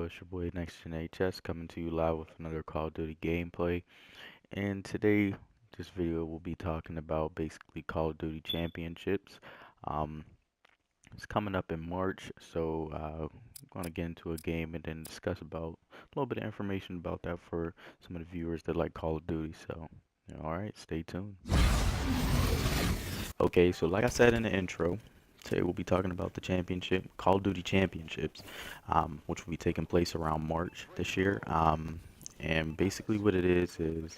It's your boy NextGen-HS coming to you live with another Call of Duty gameplay. And today, this video will be talking about basically Call of Duty Championships. Um, it's coming up in March, so I'm going to get into a game and then discuss about a little bit of information about that for some of the viewers that like Call of Duty. So, alright, stay tuned. Okay, so like I said in the intro, today we'll be talking about the championship, Call of Duty Championships, which will be taking place around March this year. And basically what it is the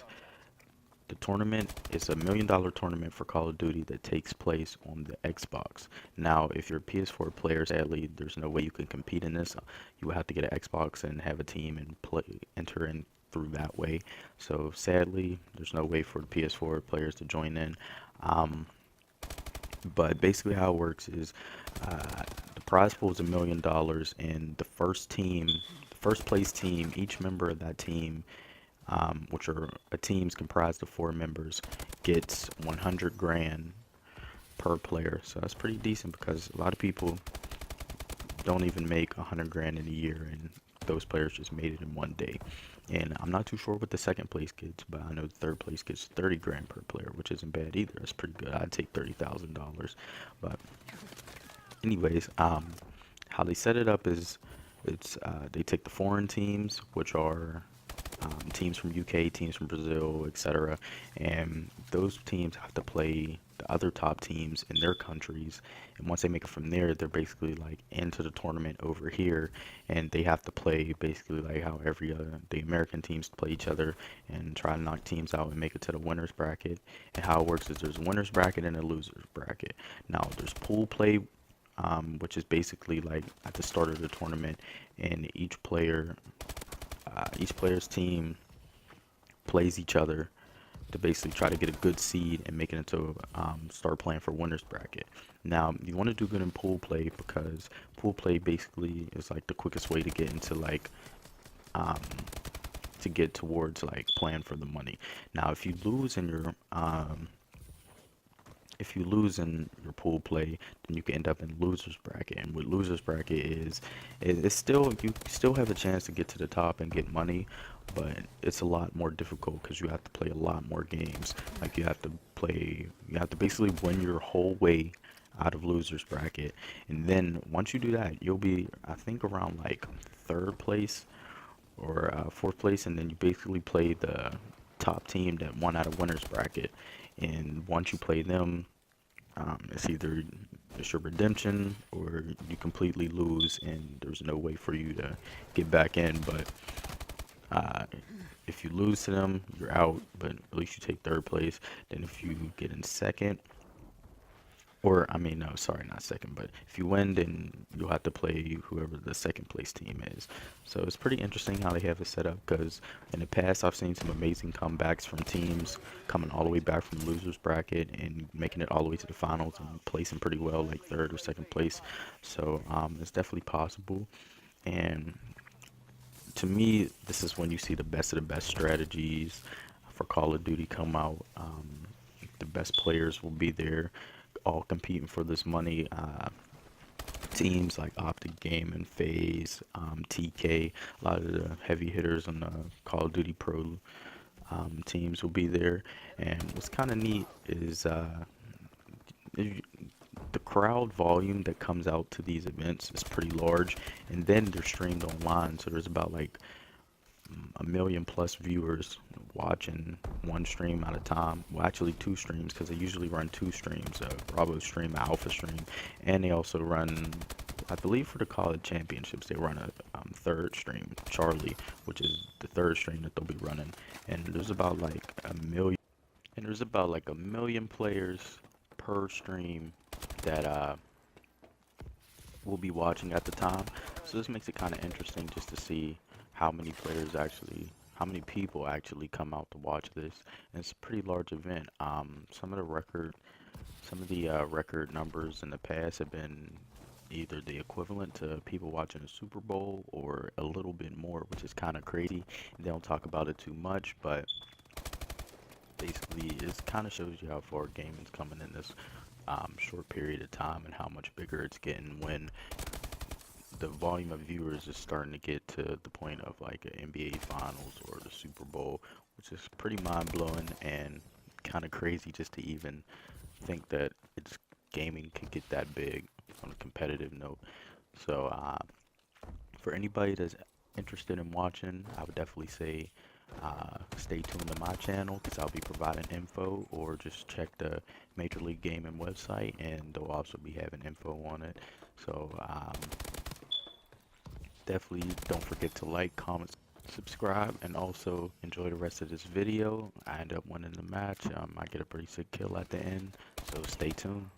tournament is a $1 million tournament for Call of Duty that takes place on the Xbox. Now, if you're a PS4 player, sadly, there's no way you can compete in this. You would have to get an Xbox and have a team and enter in through that way. So sadly, there's no way for the PS4 players to join in. But basically how it works is the prize pool is $1 million, and the first place team, each member of that team, which are a team's comprised of 4 members, gets 100 grand per player. So that's pretty decent because a lot of people don't even make 100 grand in a year, and those players just made it in one day. And I'm not too sure what the second place gets, but I know the third place gets 30 grand per player, which isn't bad either. That's pretty good. I'd take $30,000. But anyways, how they set it up is they take the foreign teams, which are teams from UK, teams from Brazil, etc. And those teams have to play the other top teams in their countries. And once they make it from there, they're basically like into the tournament over here, and they have to play basically like how every other the American teams play each other and try to knock teams out and make it to the winners bracket. And how it works is there's a winners bracket and a losers bracket. Now there's pool play, which is basically like at the start of the tournament, and each player's team plays each other to basically try to get a good seed and make it into start playing for winners bracket. Now you want to do good in pool play because pool play basically is like the quickest way to get into like to get towards like playing for the money. Now if you lose in your pool play, then you can end up in losers bracket. And what losers bracket is it's still, you still have a chance to get to the top and get money, but it's a lot more difficult because you have to play a lot more games. Like you have to basically win your whole way out of losers bracket, and then once you do that, you'll be, I think, around like third place or fourth place, and then you basically play the top team that won out of winners bracket. And once you play them, it's either it's your redemption or you completely lose and there's no way for you to get back in. But if you lose to them, you're out, but at least you take third place. Then if you get in second, or I mean, no, sorry, not second, but if you win, then you'll have to play whoever the second place team is. So it's pretty interesting how they have it set up, because in the past I've seen some amazing comebacks from teams coming all the way back from losers bracket and making it all the way to the finals and placing pretty well, like third or second place. So it's definitely possible. And to me, this is when you see the best of the best strategies for Call of Duty come out. The best players will be there, all competing for this money. Teams like Optic Game and FaZe, TK, a lot of the heavy hitters on the Call of Duty Pro teams will be there. And what's kind of neat is the crowd volume that comes out to these events is pretty large, and then they're streamed online. So there's about like a million plus viewers watching one stream at a time. Well, actually two streams, because they usually run two streams, Bravo stream, Alpha stream, and they also run, I believe for the COD Championships, they run a third stream, Charlie, which is the third stream that they'll be running. And there's about like a million players per stream that will be watching at the time. So this makes it kind of interesting just to see how many people actually come out to watch this. And it's a pretty large event. Some of the record numbers in the past have been either the equivalent to people watching a Super Bowl or a little bit more, which is kind of crazy. They don't talk about it too much, but basically it kind of shows you how far gaming's coming in this short period of time and how much bigger it's getting when the volume of viewers is starting to get to the point of like an NBA Finals or the Super Bowl, which is pretty mind-blowing and kind of crazy just to even think that it's gaming could get that big on a competitive note. So for anybody that's interested in watching, I would definitely say stay tuned to my channel because I'll be providing info, or just check the Major League Gaming website and they'll also be having info on it. So definitely don't forget to like, comment, subscribe, and also enjoy the rest of this video. I end up winning the match. I get a pretty sick kill at the end, so stay tuned.